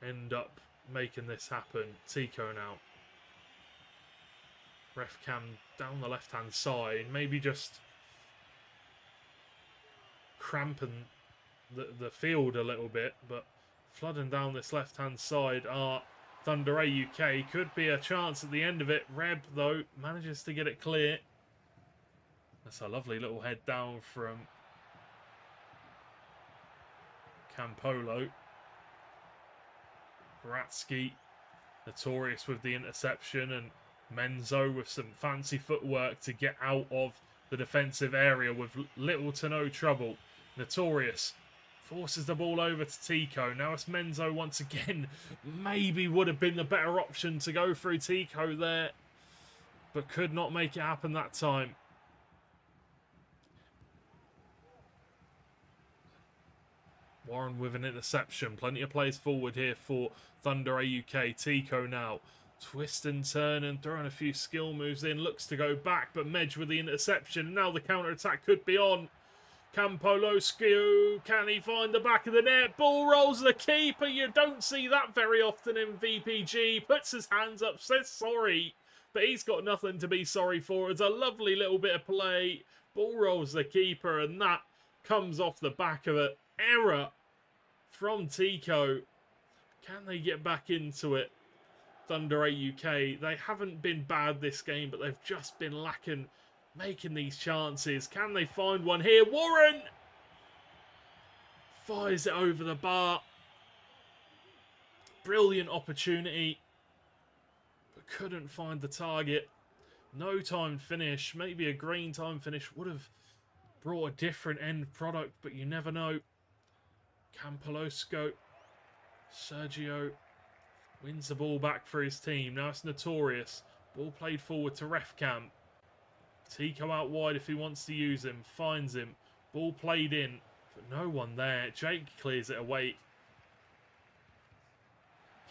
end up making this happen. Tico now. Ref cam down the left-hand side. Maybe just cramping the field a little bit. But flooding down this left-hand side are Thunder AUK. Could be a chance at the end of it. Reb, though, manages to get it clear. That's a lovely little head down from Campolo. Vratsky, notorious with the interception, and Menzo with some fancy footwork to get out of the defensive area with little to no trouble. Notorious forces the ball over to Tico. Now it's Menzo once again. Maybe would have been the better option to go through Tico there, but could not make it happen that time. Warren with an interception. Plenty of plays forward here for Thunder AUK. Tico now. Twist and turn and throwing a few skill moves in. Looks to go back, but Medj with the interception. Now the counter-attack could be on. Campoloscu. Can he find the back of the net? Ball rolls the keeper. You don't see that very often in VPG. Puts his hands up, says sorry. But he's got nothing to be sorry for. It's a lovely little bit of play. Ball rolls the keeper, and that comes off the back of an error from Tico. Can they get back into it? Thunder AUK, they haven't been bad this game, but they've just been lacking making these chances. Can they find one here? Warren fires it over the bar. Brilliant opportunity, but couldn't find the target. No time finish. Maybe a green time finish would have brought a different end product, but you never know. Campolosco. Sergio wins the ball back for his team. Now it's Notorious. Ball played forward to Refcam. Tico out wide if he wants to use him. Finds him. Ball played in, but no one there. Jake clears it away.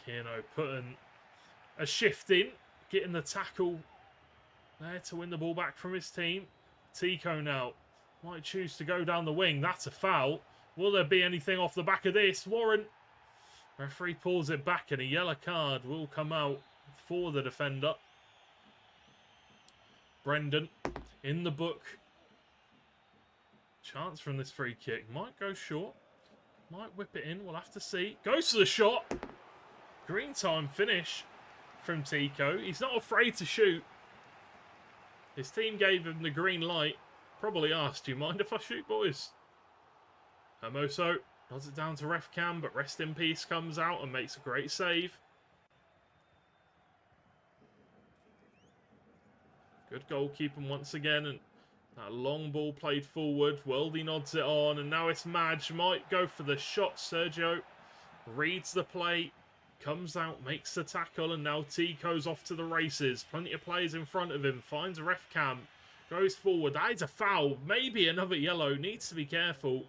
Kierno putting a shift in. Getting the tackle there to win the ball back from his team. Tico now might choose to go down the wing. That's a foul. Will there be anything off the back of this? Warren. Referee pulls it back and a yellow card will come out for the defender. Brendan in the book. Chance from this free kick. Might go short. Might whip it in. We'll have to see. Goes for the shot. Green time finish from Tico. He's not afraid to shoot. His team gave him the green light. Probably asked, do you mind if I shoot, boys? Hermoso nods it down to Refcam, but Rest in Peace comes out and makes a great save. Good goalkeeping once again, and that long ball played forward. Worldy nods it on, and now it's Madge. Might go for the shot. Sergio reads the play, comes out, makes the tackle, and now Tico's off to the races. Plenty of players in front of him. Finds Refcam, goes forward. That is a foul. Maybe another yellow. Needs to be careful.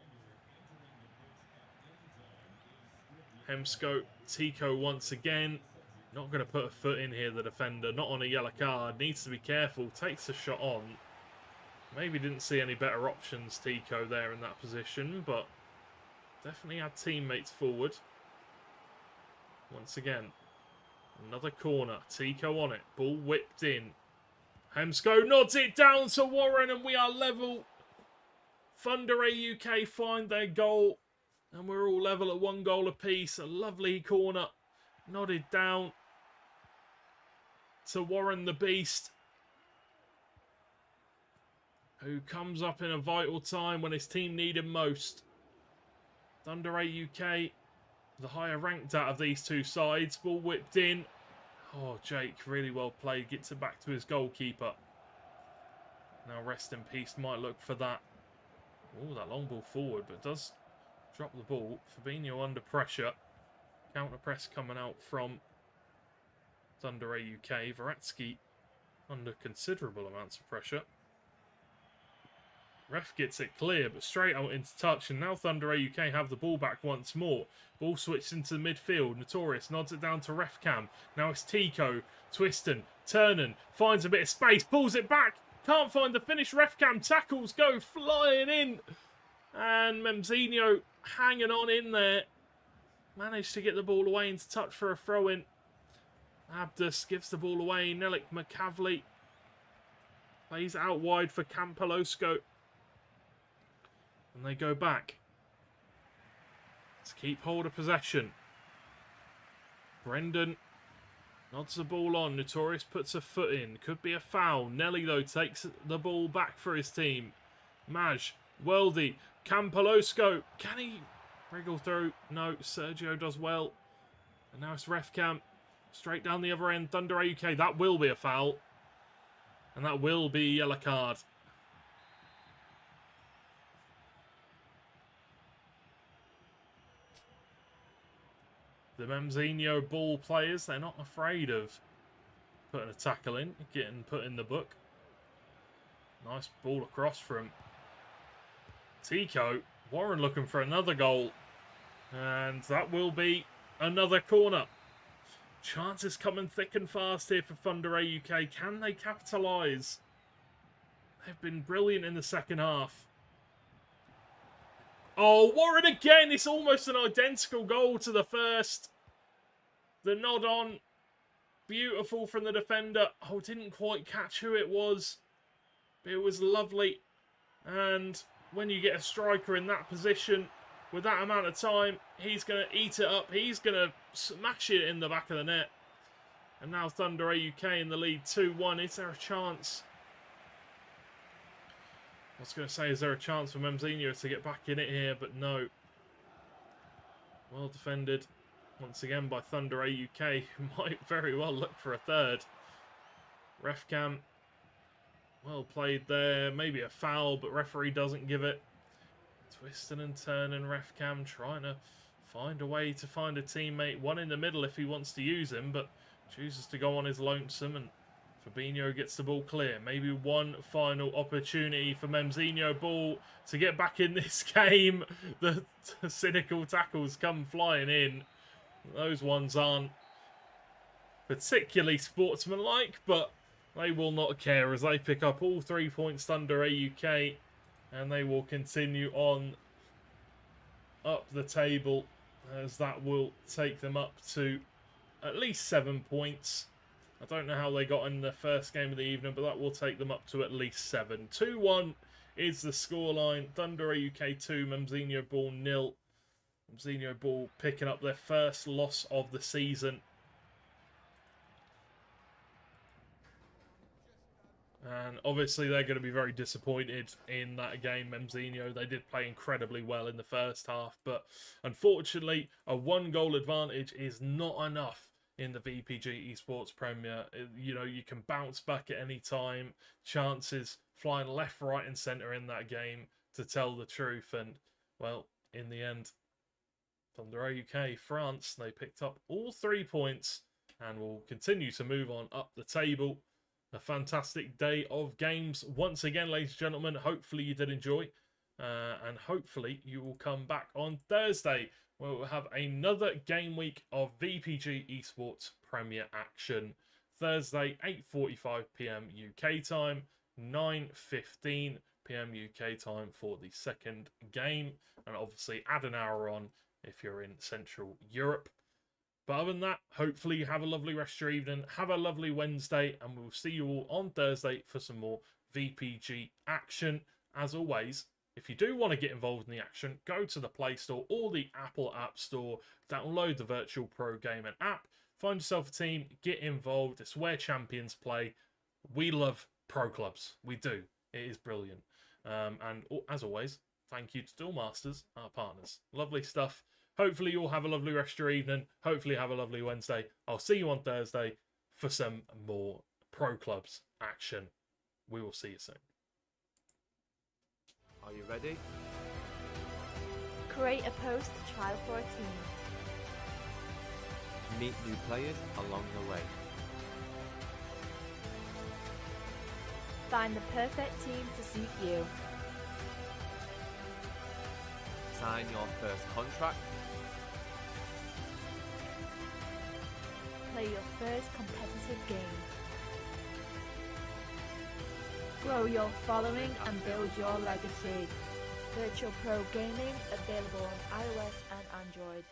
Hemsco, Tico once again. Not going to put a foot in here, the defender. Not on a yellow card. Needs to be careful. Takes a shot on. Maybe didn't see any better options, Tico, there in that position. But definitely had teammates forward. Once again. Another corner. Tico on it. Ball whipped in. Hemsco nods it down to Warren and we are level. Thunder AUK find their goal. And we're all level at 1 goal apiece. A lovely corner. Nodded down to Warren the Beast, who comes up in a vital time when his team need him most. Thunder AUK, the higher ranked out of these two sides. Ball whipped in. Oh, Jake, really well played. Gets it back to his goalkeeper. Now Rest in Peace might look for that. Oh, that long ball forward, but does drop the ball. Fabinho under pressure. Counter press coming out from Thunder AUK. Vratsky under considerable amounts of pressure. Ref gets it clear, but straight out into touch, and now Thunder AUK have the ball back once more. Ball switched into the midfield. Notorious nods it down to ref cam. Now it's Tico, twisting, turning, finds a bit of space, pulls it back, can't find the finish. Ref cam tackles go flying in, and Memzinho hanging on in there. Managed to get the ball away into touch for a throw-in. Abdus gives the ball away. Nelik McCavley plays out wide for Campolosco. And they go back to keep hold of possession. Brendan nods the ball on. Notorious puts a foot in. Could be a foul. Nelly, though, takes the ball back for his team. Maj, Weldy, Campolosco. Can he wriggle through? No, Sergio does well. And now it's ref cam. Straight down the other end. Thunder AUK. That will be a foul. And that will be a yellow card. The Memzinhoball players, they're not afraid of putting a tackle in, getting put in the book. Nice ball across from Tico. Warren looking for another goal. And that will be another corner. Chances coming thick and fast here for Thunder AUK. Can they capitalise? They've been brilliant in the second half. Oh, Warren again! It's almost an identical goal to the first. The nod on. Beautiful from the defender. Oh, didn't quite catch who it was. But it was lovely. And when you get a striker in that position, with that amount of time, he's going to eat it up. He's going to smash it in the back of the net. And now Thunder AUK in the lead 2-1. Is there a chance? I was going to say, is there a chance for Memzinho to get back in it here? But no. Well defended once again by Thunder AUK, who might very well look for a third. Ref cam. Well played there. Maybe a foul, but referee doesn't give it. Twisting and turning, ref cam trying to find a way to find a teammate. One in the middle if he wants to use him, but chooses to go on his lonesome, and Fabinho gets the ball clear. Maybe one final opportunity for Memzinhoball to get back in this game. The cynical tackles come flying in. Those ones aren't particularly sportsmanlike, but they will not care as they pick up all 3 points. Thunder AUK. And they will continue on up the table, as that will take them up to at least 7 points. I don't know how they got in the first game of the evening, but that will take them up to at least 7. 2-1 is the scoreline. Thunder AUK 2, Memzinhoball 0. Memzinhoball picking up their first loss of the season. And obviously they're going to be very disappointed in that game, Memzinho. They did play incredibly well in the first half, but unfortunately a 1-goal advantage is not enough in the VPG Esports Premier. You know, you can bounce back at any time. Chances flying left, right and centre in that game, to tell the truth. And, well, in the end, Thunder AUK, France, they picked up all 3 points and will continue to move on up the table. A fantastic day of games once again, ladies and gentlemen. Hopefully you did enjoy, and hopefully you will come back on Thursday, where we'll have another game week of VPG Esports Premier action. Thursday, 8:45 PM UK time, 9:15 PM UK time for the second game, and obviously add an hour on if you're in Central Europe. But other than that, hopefully you have a lovely rest of your evening. Have a lovely Wednesday, and we'll see you all on Thursday for some more VPG action. As always, if you do want to get involved in the action, go to the Play Store or the Apple App Store, download the Virtual Pro Gaming app, find yourself a team, get involved. It's where champions play. We love pro clubs. We do. It is brilliant. And as always, thank you to Duel Masters, our partners. Lovely stuff. Hopefully you'll have a lovely rest of your evening. Hopefully have a lovely Wednesday. I'll see you on Thursday for some more Pro Clubs action. We will see you soon. Are you ready? Create a post to trial for a team. Meet new players along the way. Find the perfect team to suit you. sign your first contract, Play your first competitive game. Grow your following and build your legacy. Virtual Pro Gaming available on iOS and Android.